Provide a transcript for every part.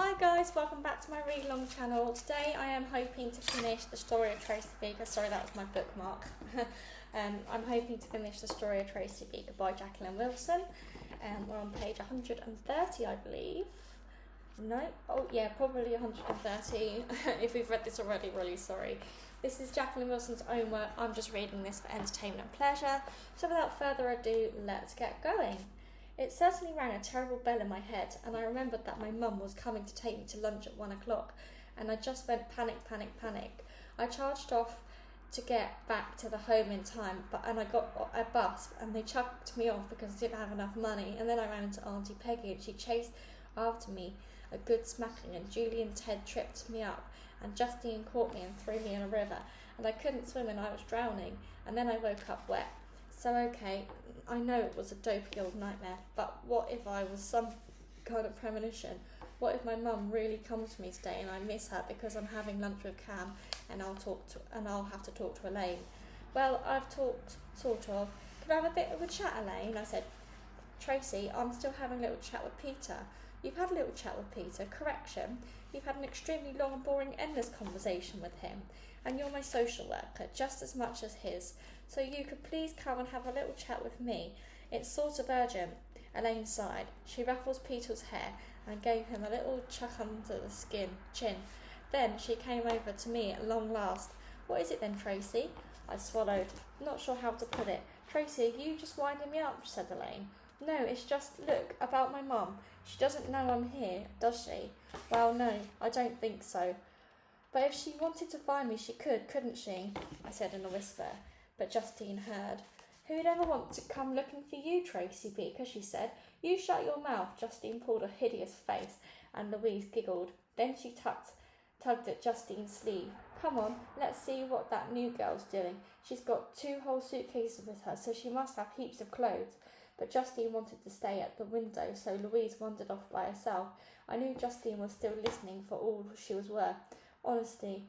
Hi guys, welcome back to my read long channel. Today I am hoping to finish the Story of Tracey Beaker. Sorry, that was my bookmark. I'm hoping to finish the Story of Tracey Beaker by Jaqueline Wilson. We're on page 130, I believe. No? Oh yeah, probably 130. If we've read this already, really sorry. This is Jaqueline Wilson's own work. I'm just reading this for entertainment and pleasure. So without further ado, let's get going. It certainly rang a terrible bell in my head, and I remembered that my mum was coming to take me to lunch at 1 o'clock, and I just went panic. I charged off to get back to the home in time, and I got a bus, and they chucked me off because I didn't have enough money, and then I ran into Auntie Peggy, and she chased after me a good smacking, and Julie and Ted tripped me up, and Justine caught me and threw me in a river, and I couldn't swim and I was drowning, and then I woke up wet. So okay, I know it was a dopey old nightmare, but what if I was some kind of premonition? What if my mum really comes to me today and I miss her because I'm having lunch with Cam and I'll have to talk to Elaine? Well, I've talked, sort of. Can I have a bit of a chat, Elaine? I said. Tracy, I'm still having a little chat with Peter. You've had a little chat with Peter, correction. You've had an extremely long, boring, endless conversation with him. And you're my social worker, just as much as his. So you could please come and have a little chat with me. It's sort of urgent. Elaine sighed. She ruffled Peter's hair and gave him a little chuck under the chin. Then she came over to me at long last. What is it then, Tracy? I swallowed, not sure how to put it. Tracy, are you just winding me up? Said Elaine. No, it's just, look, about my mum. She doesn't know I'm here, does she? Well, no, I don't think so. But if she wanted to find me, she could, couldn't she? I said in a whisper, but Justine heard. Who'd ever want to come looking for you, Tracey Beaker, she said. You shut your mouth. Justine pulled a hideous face, and Louise giggled. Then she tugged at Justine's sleeve. Come on, let's see what that new girl's doing. She's got 2 whole suitcases with her, so she must have heaps of clothes. But Justine wanted to stay at the window, so Louise wandered off by herself. I knew Justine was still listening for all she was worth. Honestly,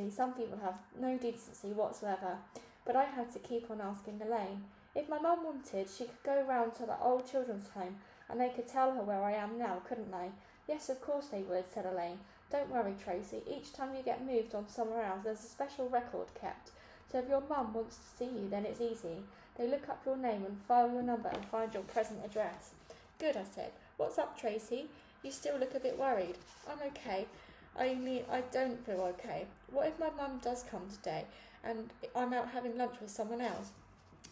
some people have no decency whatsoever. But I had to keep on asking Elaine. If my mum wanted, she could go round to the old children's home, and they could tell her where I am now, couldn't they? Yes, of course they would, said Elaine. Don't worry, Tracy. Each time you get moved on somewhere else, there's a special record kept. So if your mum wants to see you, then it's easy. They look up your name and file your number and find your present address. Good, I said. What's up, Tracy? You still look a bit worried. I'm okay. Only I don't feel okay. What if my mum does come today and I'm out having lunch with someone else?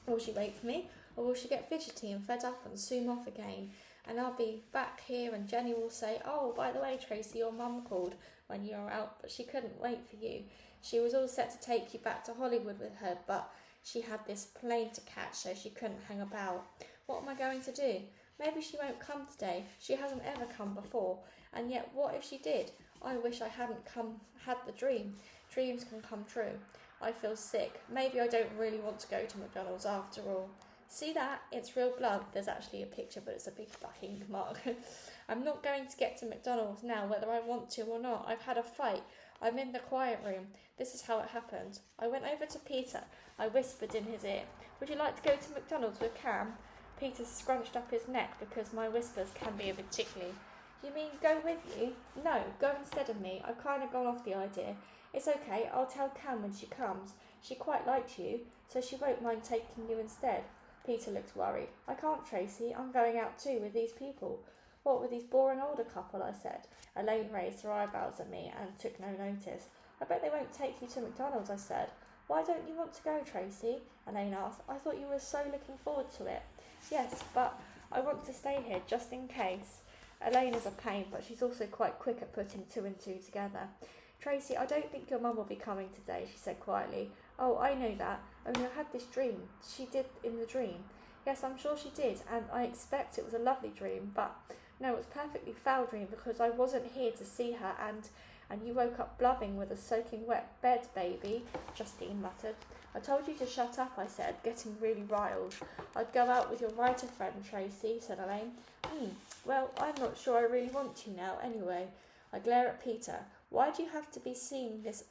Will she wait for me, or will she get fidgety and fed up and zoom off again? And I'll be back here and Jenny will say, oh, by the way, Tracy, your mum called when you were out, but she couldn't wait for you. She was all set to take you back to Hollywood with her, but she had this plane to catch, so she couldn't hang about. What am I going to do? Maybe she won't come today. She hasn't ever come before. And yet, what if she did? I wish I hadn't had the dream. Dreams can come true. I feel sick. Maybe I don't really want to go to McDonald's after all. See that? It's real blood. There's actually a picture, but it's a big fucking mark. I'm not going to get to McDonald's now, whether I want to or not. I've had a fight. I'm in the quiet room. This is how it happened. I went over to Peter. I whispered in his ear, would you like to go to McDonald's with Cam? Peter scrunched up his neck because my whispers can be a bit tickly. You mean go with you? No, go instead of me. I've kind of gone off the idea. It's okay. I'll tell Cam when she comes. She quite likes you, so she won't mind taking you instead. Peter looked worried. I can't, Tracy. I'm going out too with these people. What with these boring older couple, I said. Elaine raised her eyebrows at me and took no notice. I bet they won't take you to McDonald's, I said. Why don't you want to go, Tracy? Elaine asked. I thought you were so looking forward to it. Yes, but I want to stay here just in case. Elaine is a pain, but she's also quite quick at putting 2 and 2 together. Tracy, I don't think your mum will be coming today, she said quietly. Oh, I know that. Only I had this dream. She did in the dream. Yes, I'm sure she did, and I expect it was a lovely dream, but no, it was a perfectly foul dream because I wasn't here to see her and you woke up blubbing with a soaking wet bed, baby, Justine muttered. I told you to shut up, I said, getting really riled. I'd go out with your writer friend, Tracy, said Elaine. Well, I'm not sure I really want to now, anyway. I glare at Peter. Why do you have to be seeing this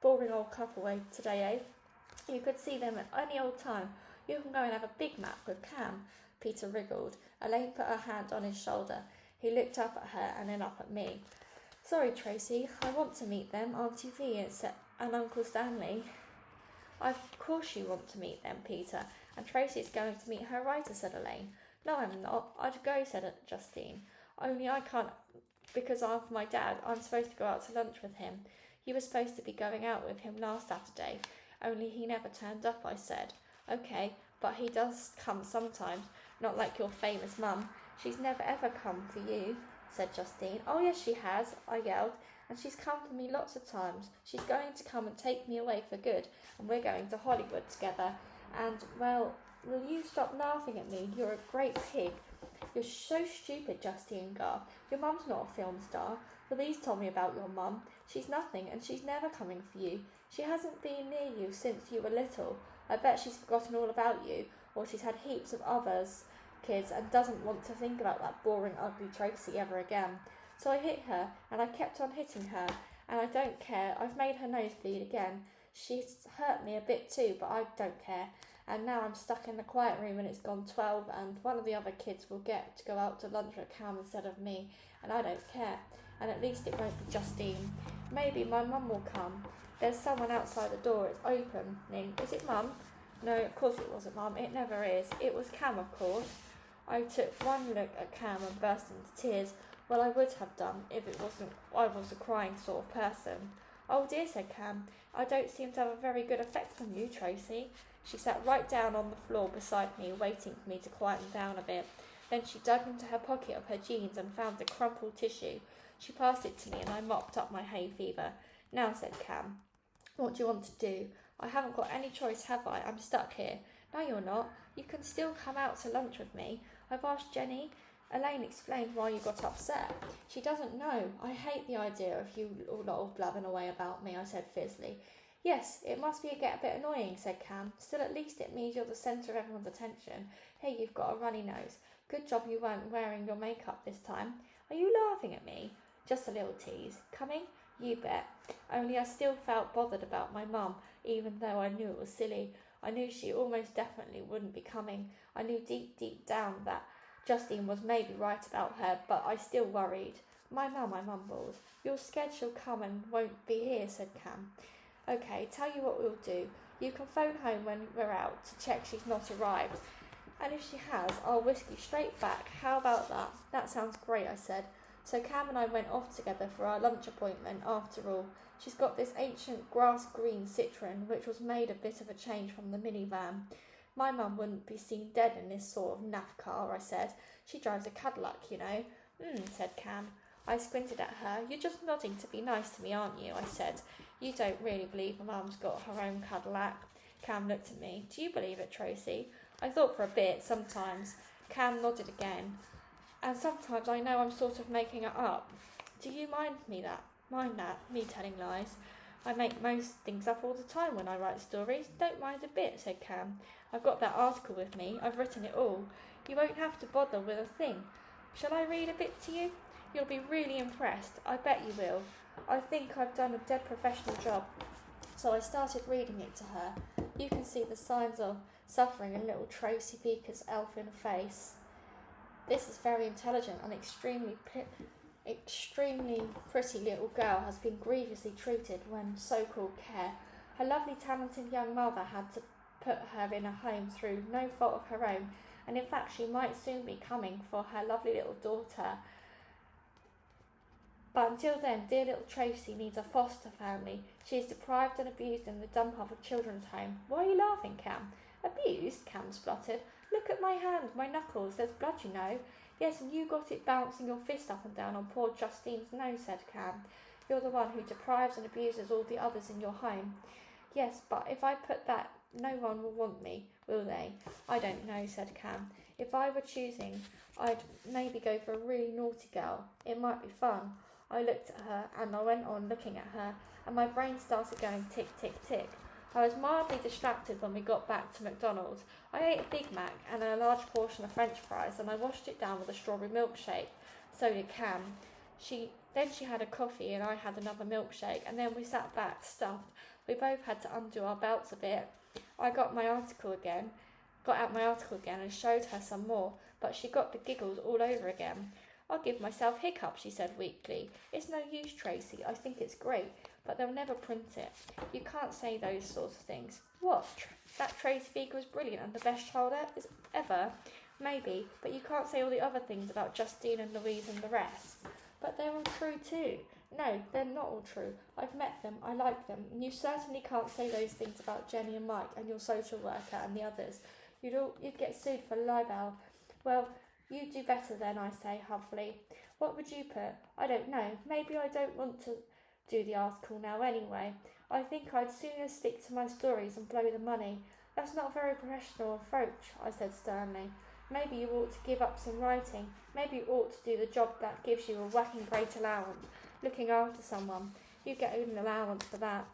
boring old couple today, eh? You could see them at any old time. You can go and have a Big Mac with Cam. Peter wriggled. Elaine put her hand on his shoulder. He looked up at her and then up at me. Sorry, Tracy, I want to meet them, Auntie V and Uncle Stanley. Of course you want to meet them, Peter, and Tracy's going to meet her writer, said Elaine. No, I'm not. I'd go, said Justine. Only I can't because of my dad. I'm supposed to go out to lunch with him. You were supposed to be going out with him last Saturday, only he never turned up, I said. Okay, but he does come sometimes, not like your famous mum. She's never ever come for you, said Justine. Oh, yes, she has, I yelled, and she's come for me lots of times. She's going to come and take me away for good, and we're going to Hollywood together. And, well, will you stop laughing at me? You're a great pig. You're so stupid, Justine gasped. Your mum's not a film star. Louise told me about your mum. She's nothing, and she's never coming for you. She hasn't been near you since you were little. I bet she's forgotten all about you, or she's had heaps of others kids and doesn't want to think about that boring, ugly Tracy ever again. So I hit her, and I kept on hitting her, and I don't care. I've made her nose bleed again. She's hurt me a bit too, but I don't care. And now I'm stuck in the quiet room and it's gone 12 and one of the other kids will get to go out to lunch with Cam instead of me, and I don't care. And at least it won't be Justine. Maybe my mum will come. There's someone outside the door. It's opening. Is it Mum? No, of course it wasn't Mum. It never is. It was Cam, of course. I took one look at Cam and burst into tears. Well, I would have done if it wasn't I was a crying sort of person. Oh dear, said Cam. I don't seem to have a very good effect on you, Tracy. She sat right down on the floor beside me, waiting for me to quieten down a bit. Then she dug into her pocket of her jeans and found a crumpled tissue. She passed it to me and I mopped up my hay fever. Now, said Cam, what do you want to do? I haven't got any choice, have I? I'm stuck here. No, you're not. You can still come out to lunch with me. I've asked Jenny. Elaine explained why you got upset. She doesn't know. I hate the idea of you all blabbing away about me, I said fiercely. Yes, it must get a bit annoying, said Cam. Still, at least it means you're the centre of everyone's attention. Hey, you've got a runny nose. Good job you weren't wearing your makeup this time. Are you laughing at me? Just a little tease. Coming? You bet. Only I still felt bothered about my mum, even though I knew it was silly. I knew she almost definitely wouldn't be coming. I knew deep, deep down that Justine was maybe right about her, but I still worried. My mum, I mumbled. You're scared she'll come and won't be here, said Cam. Okay, tell you what we'll do. You can phone home when we're out to check she's not arrived. And if she has, I'll whisk you straight back. How about that? That sounds great, I said. So Cam and I went off together for our lunch appointment after all. She's got this ancient grass-green Citroen, which was made a bit of a change from the minivan. My mum wouldn't be seen dead in this sort of naff car, I said. She drives a Cadillac, you know. Said Cam. I squinted at her. You're just nodding to be nice to me, aren't you? I said. You don't really believe my mum's got her own Cadillac. Cam looked at me. Do you believe it, Tracy? I thought for a bit, sometimes. Cam nodded again. And sometimes I know I'm sort of making it up. Do you mind that, me telling lies? I make most things up all the time when I write stories. Don't mind a bit, said Cam. I've got that article with me. I've written it all. You won't have to bother with a thing. Shall I read a bit to you? You'll be really impressed. I bet you will. I think I've done a dead professional job. So I started reading it to her. You can see the signs of suffering in little Tracey Beaker's elfin face. This is very intelligent and extremely pretty little girl has been grievously treated when so-called care. Her lovely talented young mother had to put her in a home through no fault of her own, and in fact she might soon be coming for her lovely little daughter. But until then, dear little Tracy needs a foster family. She is deprived and abused in the dump of a children's home. Why are you laughing, Cam? Abused? Cam spluttered. Look at my hand, my knuckles. There's blood, you know. Yes, and you got it bouncing your fist up and down on poor Justine's nose, said Cam. You're the one who deprives and abuses all the others in your home. Yes, but if I put that, no one will want me, will they? I don't know, said Cam. If I were choosing, I'd maybe go for a really naughty girl. It might be fun. I looked at her, and I went on looking at her, and my brain started going tick, tick, tick. I was mildly distracted when we got back to McDonald's. I ate a Big Mac and a large portion of French fries, and I washed it down with a strawberry milkshake. So did Cam. Then she had a coffee and I had another milkshake, and then we sat back, stuffed. We both had to undo our belts a bit. I got out my article again and showed her some more, but she got the giggles all over again. I'll give myself hiccups, she said weakly. It's no use, Tracey. I think it's great, but they'll never print it. You can't say those sorts of things. What? That Tracey Beaker was brilliant and the best child ever? Maybe, but you can't say all the other things about Justine and Louise and the rest. But they're all true too. No, they're not all true. I've met them, I like them, and you certainly can't say those things about Jenny and Mike and your social worker and the others. You'd get sued for libel. Well, you do better then, I say, huffily. What would you put? I don't know. Maybe I don't want to do the article now anyway. I think I'd sooner stick to my stories and blow the money. That's not a very professional approach, I said sternly. Maybe you ought to give up some writing. Maybe you ought to do the job that gives you a whacking great allowance, looking after someone. You get an allowance for that.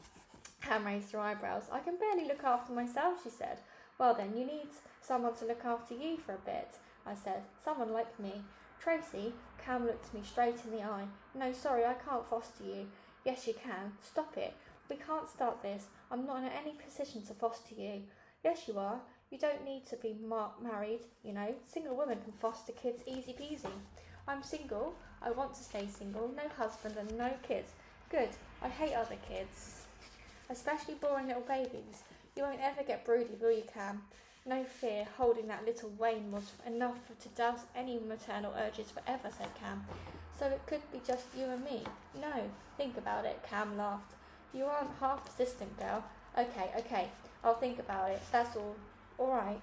Cam raised her eyebrows. I can barely look after myself, she said. Well then, you need someone to look after you for a bit, I said. Someone like me. Tracey, Cam looked me straight in the eye. No, sorry, I can't foster you. Yes, you can. Stop it. We can't start this. I'm not in any position to foster you. Yes, you are. You don't need to be married, you know. Single women can foster kids easy peasy. I'm single. I want to stay single. No husband and no kids. Good. I hate other kids. Especially boring little babies. You won't ever get broody, will you, Cam? No fear, holding that little Wayne was enough to douse any maternal urges forever, said Cam. So it could be just you and me. No, think about it, Cam laughed. You aren't half persistent, girl. Okay, I'll think about it, that's all. All right,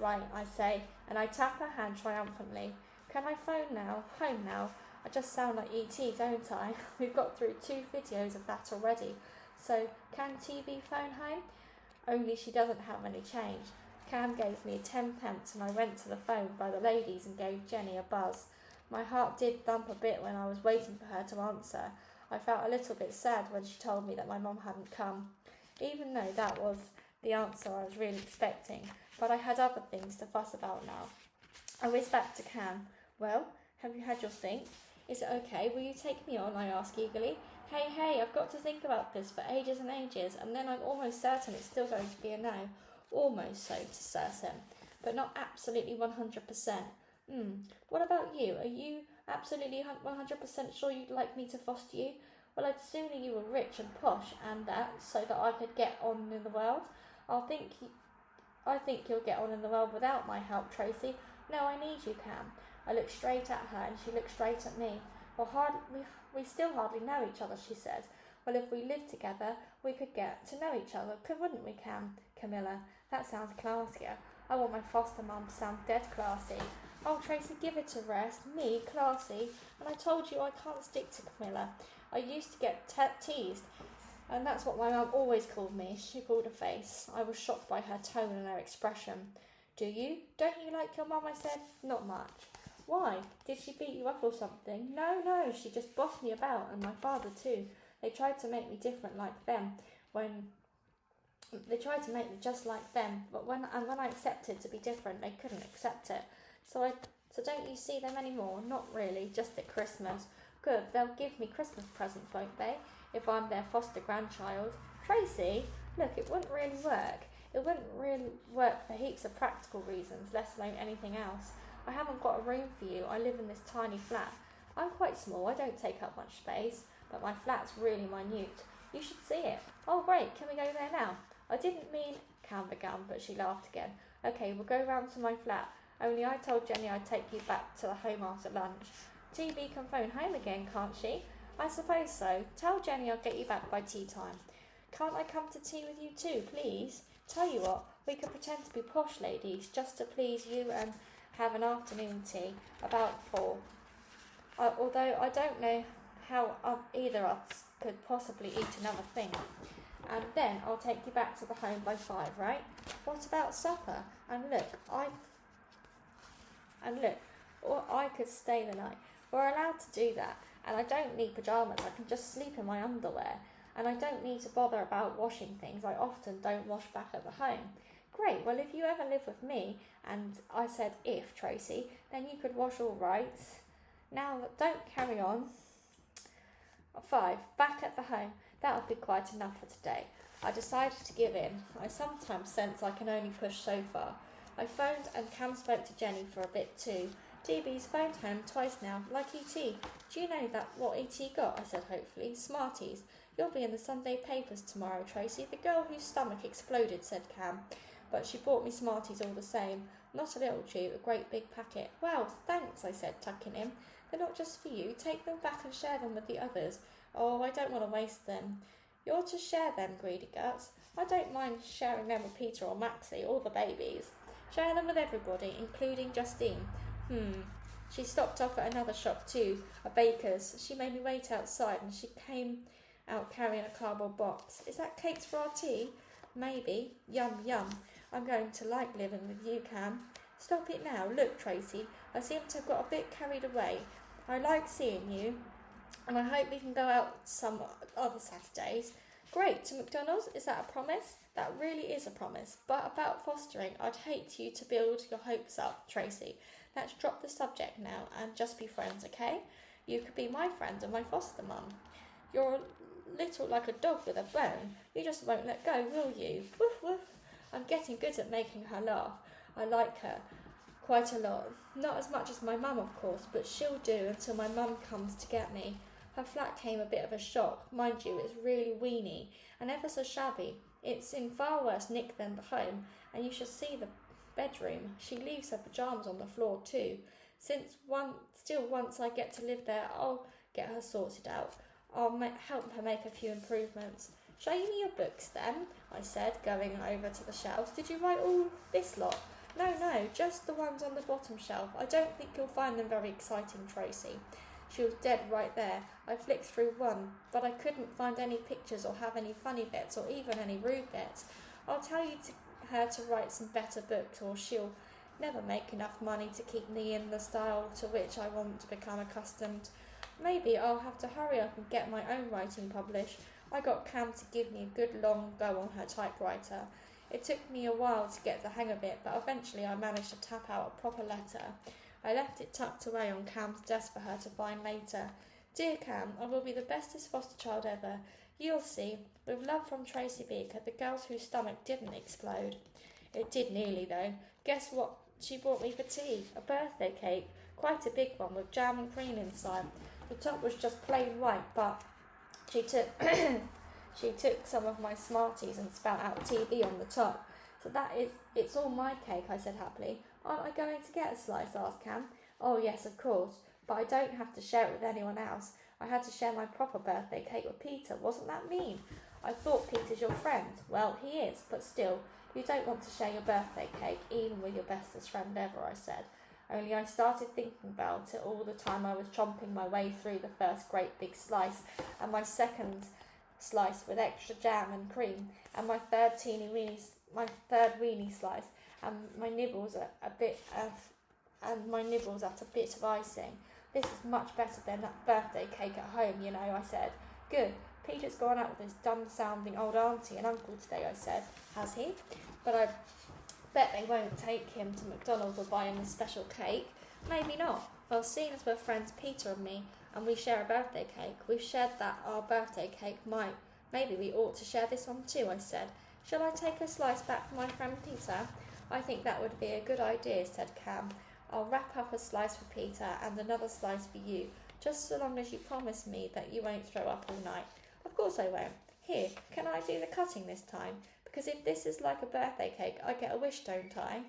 I say, and I tap her hand triumphantly. Can I phone now? Home now? I just sound like E.T., don't I? We've got through 2 videos of that already. So, can TV phone home? Only she doesn't have any change. Cam gave me 10 pence and I went to the phone by the ladies and gave Jenny a buzz. My heart did thump a bit when I was waiting for her to answer. I felt a little bit sad when she told me that my mum hadn't come, even though that was the answer I was really expecting, but I had other things to fuss about now. I whizzed back to Cam. Well, have you had your think? Is it okay? Will you take me on? I asked eagerly. Hey, I've got to think about this for ages and ages, and then I'm almost certain it's still going to be a no. Almost so to certain, but not absolutely 100%. What about you? Are you absolutely 100% sure you'd like me to foster you? Well, I'd sooner you were rich and posh and that, so that I could get on in the world. I think you'll get on in the world without my help, Tracey. No, I need you, Cam. I looked straight at her and she looked straight at me. Well, we still hardly know each other, she said. Well, if we lived together, we could get to know each other, wouldn't we, Cam? Camilla, that sounds classier. I want my foster mum to sound dead classy. Oh, Tracey, give it a rest. Me, classy? And I told you I can't stick to Camilla. I used to get teased, and that's what my mum always called me. She pulled a face. I was shocked by her tone and her expression. Do you? Don't you like your mum? I said. Not much. Why? Did she beat you up or something? No, she just bossed me about, and my father too. They tried to make me different like them They tried to make me just like them, but when I accepted to be different, they couldn't accept it. So don't you see them anymore? Not really, just at Christmas. Good, they'll give me Christmas presents, won't they? If I'm their foster grandchild. Tracey, look, it wouldn't really work. It wouldn't really work for heaps of practical reasons, let alone anything else. I haven't got a room for you. I live in this tiny flat. I'm quite small, I don't take up much space, but my flat's really minute. You should see it. Oh, great, can we go there now? I didn't mean, Cam began, but she laughed again. Okay, we'll go round to my flat. Only I told Jenny I'd take you back to the home after lunch. TB can phone home again, can't she? I suppose so. Tell Jenny I'll get you back by tea time. Can't I come to tea with you too, please? Tell you what, we could pretend to be posh ladies, just to please you and have an afternoon tea, about 4. Although I don't know how either of us could possibly eat another thing. And then I'll take you back to the home by 5, right? What about supper? And look, or I could stay the night. We're allowed to do that, and I don't need pyjamas. I can just sleep in my underwear, and I don't need to bother about washing things. I often don't wash back at the home. Great, well, if you ever live with me, and I said if, Tracey, then you could wash all right. Now, don't carry on. 5, back at the home. That'll be quite enough for today. I decided to give in. I sometimes sense I can only push so far. I phoned and Cam spoke to Jenny for a bit too. DB's phoned home twice now, like E.T. Do you know that what E.T. got? I said hopefully. Smarties. You'll be in the Sunday papers tomorrow, Tracey. The girl whose stomach exploded, said Cam. But she bought me Smarties all the same. Not a little tube, a great big packet. Well, thanks, I said, tucking in. They're not just for you. Take them back and share them with the others. Oh, I don't want to waste them. You're to share them, greedy guts. I don't mind sharing them with Peter or Maxie or the babies. Share them with everybody, including Justine. She stopped off at another shop too, a baker's. She made me wait outside and she came out carrying a cardboard box. Is that cakes for our tea? Maybe. Yum, yum. I'm going to like living with you, Cam. Stop it now. Look, Tracey, I seem to have got a bit carried away. I like seeing you, and I hope we can go out some other Saturdays. Great, to McDonald's? Is that a promise? That really is a promise. But about fostering, I'd hate you to build your hopes up, Tracey. Let's drop the subject now and just be friends, okay? You could be my friend and my foster mum. You're little like a dog with a bone. You just won't let go, will you? Woof, woof. I'm getting good at making her laugh. I like her quite a lot. Not as much as my mum, of course, but she'll do until my mum comes to get me. Her flat came a bit of a shock. Mind you, it's really weeny and ever so shabby. It's in far worse nick than the home, and you should see the bedroom. She leaves her pyjamas on the floor too. Once I get to live there, I'll get her sorted out. I'll help her make a few improvements. Show me your books then, I said, going over to the shelves. Did you write all this lot? No, just the ones on the bottom shelf. I don't think you'll find them very exciting, Tracey. She was dead right there. I flicked through one, but I couldn't find any pictures or have any funny bits or even any rude bits. I'll tell her to write some better books, or she'll never make enough money to keep me in the style to which I want to become accustomed. Maybe I'll have to hurry up and get my own writing published. I got Cam to give me a good long go on her typewriter. It took me a while to get the hang of it, but eventually I managed to tap out a proper letter. I left it tucked away on Cam's desk for her to find later. Dear Cam, I will be the bestest foster child ever. You'll see. With love from Tracey Beaker, the girl whose stomach didn't explode. It did nearly, though. Guess what she bought me for tea? A birthday cake. Quite a big one with jam and cream inside. The top was just plain white, but she took some of my Smarties and spat out TV on the top. So it's all my cake, I said happily. Aren't I going to get a slice? Asked Cam. Oh yes, of course, but I don't have to share it with anyone else. I had to share my proper birthday cake with Peter. Wasn't that mean? I thought Peter's your friend. Well, he is, but still, you don't want to share your birthday cake, even with your bestest friend ever, I said. Only I started thinking about it all the time I was chomping my way through the first great big slice, and my second slice with extra jam and cream, and my third weenie slice, and my nibbles at a bit of icing. This is much better than that birthday cake at home, you know, I said. Good. Peter's gone out with his dumb-sounding old auntie and uncle today, I said. Has he? But I bet they won't take him to McDonald's or buy him a special cake. Maybe not. Well, seeing as we're friends, Peter and me, and we share a birthday cake, we've shared our birthday cake. Maybe we ought to share this one too, I said. Shall I take a slice back for my friend Peter? I think that would be a good idea, said Cam. I'll wrap up a slice for Peter and another slice for you, just so long as you promise me that you won't throw up all night. Of course I won't. Here, can I do the cutting this time? Because if this is like a birthday cake, I get a wish, don't I?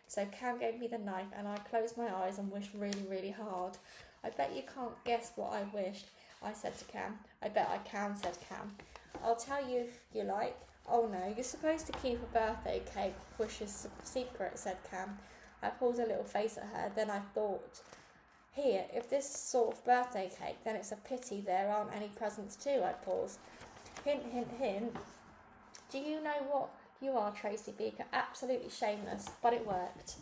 So Cam gave me the knife and I closed my eyes and wished really, really hard. I bet you can't guess what I wished, I said to Cam. I bet I can, said Cam. I'll tell you if you like. Oh no, you're supposed to keep a birthday cake wishes secret, said Cam. I pulled a little face at her, then I thought, here, if this sort of birthday cake, then it's a pity there aren't any presents too, I paused. Hint, hint, hint. Do you know what you are, Tracey Beaker? Absolutely shameless, but it worked.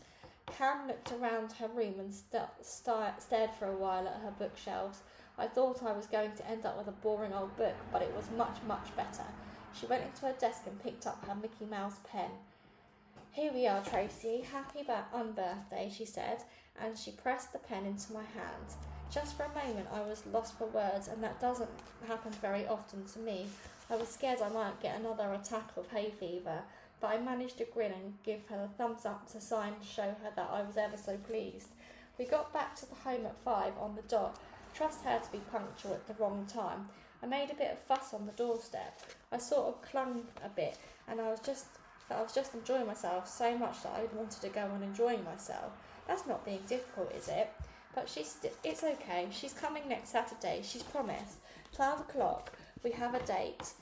Cam looked around her room and stared for a while at her bookshelves. I thought I was going to end up with a boring old book, but it was much, much better. She went into her desk and picked up her Mickey Mouse pen. Here we are, Tracey. Happy unbirthday, she said, and she pressed the pen into my hand. Just for a moment I was lost for words, and that doesn't happen very often to me. I was scared I might get another attack of hay fever, but I managed to grin and give her a thumbs up as a sign to show her that I was ever so pleased. We got back to the home at 5 on the dot. Trust her to be punctual at the wrong time. I made a bit of fuss on the doorstep. I sort of clung a bit, and I was just enjoying myself so much that I wanted to go on enjoying myself. That's not being difficult, is it? But it's okay. She's coming next Saturday. She's promised. 12 o'clock. We have a date.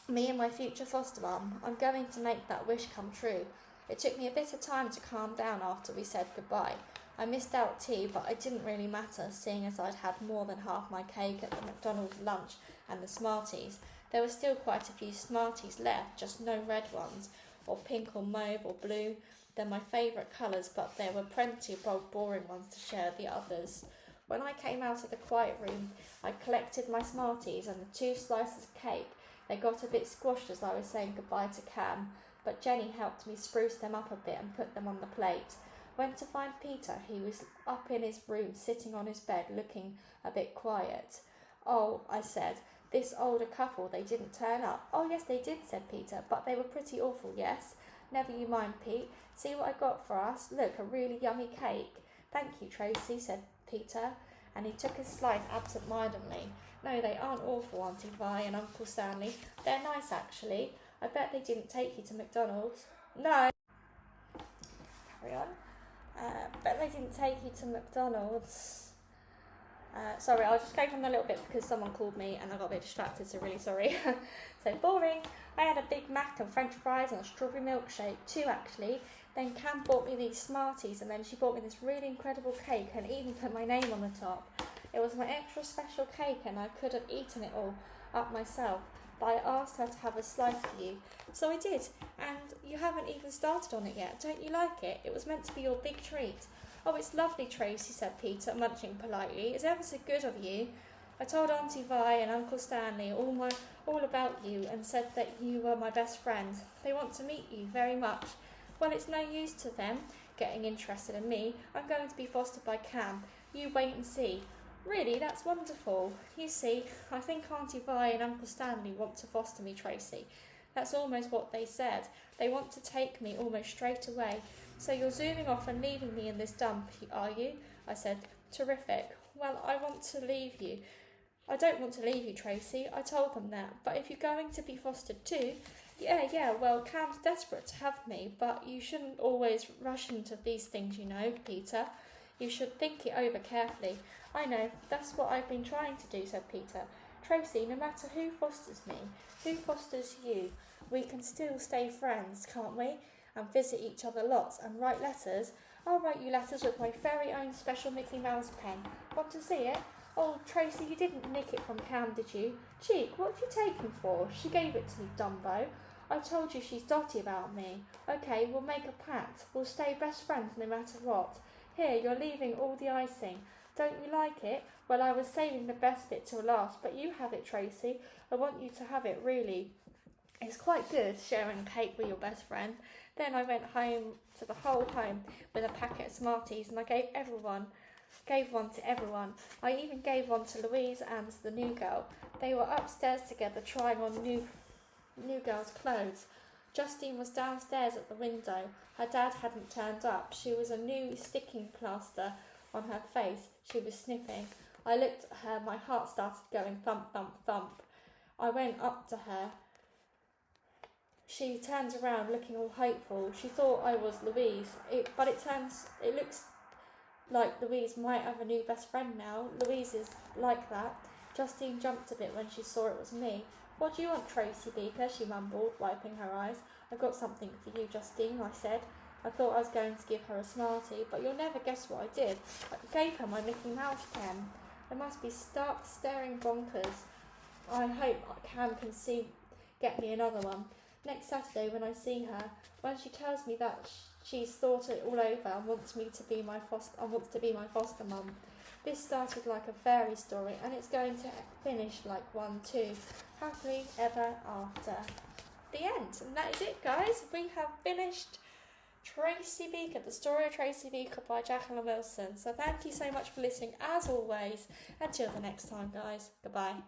Me and my future foster mum. I'm going to make that wish come true. It took me a bit of time to calm down after we said goodbye. I missed out tea, but it didn't really matter, seeing as I'd had more than half my cake at the McDonald's lunch and the Smarties. There were still quite a few Smarties left, just no red ones, or pink or mauve or blue. They're my favourite colours, but there were plenty of boring ones to share the others. When I came out of the quiet room, I collected my Smarties and the 2 slices of cake. They got a bit squashed as I was saying goodbye to Cam, but Jenny helped me spruce them up a bit and put them on the plate. Went to find Peter. He was up in his room, sitting on his bed, looking a bit quiet. "Oh," I said, "this older couple, they didn't turn up." "Oh, yes, they did," said Peter, "but they were pretty awful, yes." "Never you mind, Pete. See what I got for us? Look, a really yummy cake." "Thank you, Tracy," said Peter, and he took a slice absent-mindedly. "No, they aren't awful, Auntie Vi and Uncle Stanley. They're nice, actually. I bet they didn't take you to McDonald's." "No." Carry on. Bet they didn't take you to McDonald's. Sorry, I'll just go from a little bit because someone called me and I got a bit distracted, so really sorry. So boring. I had a Big Mac and French fries and a strawberry milkshake, 2 actually. Then Cam bought me these Smarties, and then she bought me this really incredible cake and even put my name on the top. It was my extra special cake and I could have eaten it all up myself, but I asked her to have a slice for you. So I did, and you haven't even started on it yet. Don't you like it? It was meant to be your big treat. "Oh, it's lovely, Tracy," said Peter, munching politely. "It's ever so good of you. I told Auntie Vi and Uncle Stanley all about you and said that you were my best friend. They want to meet you very much." "Well, it's no use to them getting interested in me. I'm going to be fostered by Cam. You wait and see." "Really? That's wonderful. You see, I think Auntie Vi and Uncle Stanley want to foster me, Tracy. That's almost what they said. They want to take me almost straight away. So you're zooming off and leaving me in this dump, are you?" I said. "Terrific. Well, I want to leave you. I don't want to leave you, Tracy. I told them that. But if you're going to be fostered too..." Yeah, well, Cam's desperate to have me, but you shouldn't always rush into these things, you know, Peter. You should think it over carefully." "I know, that's what I've been trying to do," said Peter. "Tracy, no matter who fosters me, who fosters you, we can still stay friends, can't we? And visit each other lots and write letters. I'll write you letters with my very own special Mickey Mouse pen. Want to see it? Oh, Tracy, you didn't nick it from Cam, did you? Cheek, what did you take him for? She gave it to me, Dumbo. I told you she's dotty about me. Okay, we'll make a pact. We'll stay best friends no matter what. Here, you're leaving all the icing. Don't you like it? Well, I was saving the best bit till last, but you have it, Tracy. I want you to have it, really. It's quite good sharing a cake with your best friend." Then I went home to the whole home with a packet of Smarties, and I gave one to everyone. I even gave one to Louise and the new girl. They were upstairs together trying on new girl's clothes. Justine was downstairs at the window. Her dad hadn't turned up. She was a new sticking plaster on her face. She was sniffing. I looked at her. My heart started going thump, thump, thump. I went up to her. She turned around looking all hopeful. She thought I was Louise, but it looks like Louise might have a new best friend now. Louise is like that. Justine jumped a bit when she saw it was me. "What do you want, Tracey Beaker?" she mumbled, wiping her eyes. "I've got something for you, Justine," I said. I thought I was going to give her a Smartie, but you'll never guess what I did. I gave her my Mickey Mouse pen. I must be stark staring bonkers. I hope Cam can get me another one. Next Saturday when I see her, when she tells me that she's thought it all over and wants to be my foster mum. This started like a fairy story, and it's going to finish like one too. Happily ever after. The end. And that is it, guys. We have finished Tracey Beaker, the story of Tracey Beaker by Jaqueline Wilson. So thank you so much for listening, as always. Until the next time, guys. Goodbye.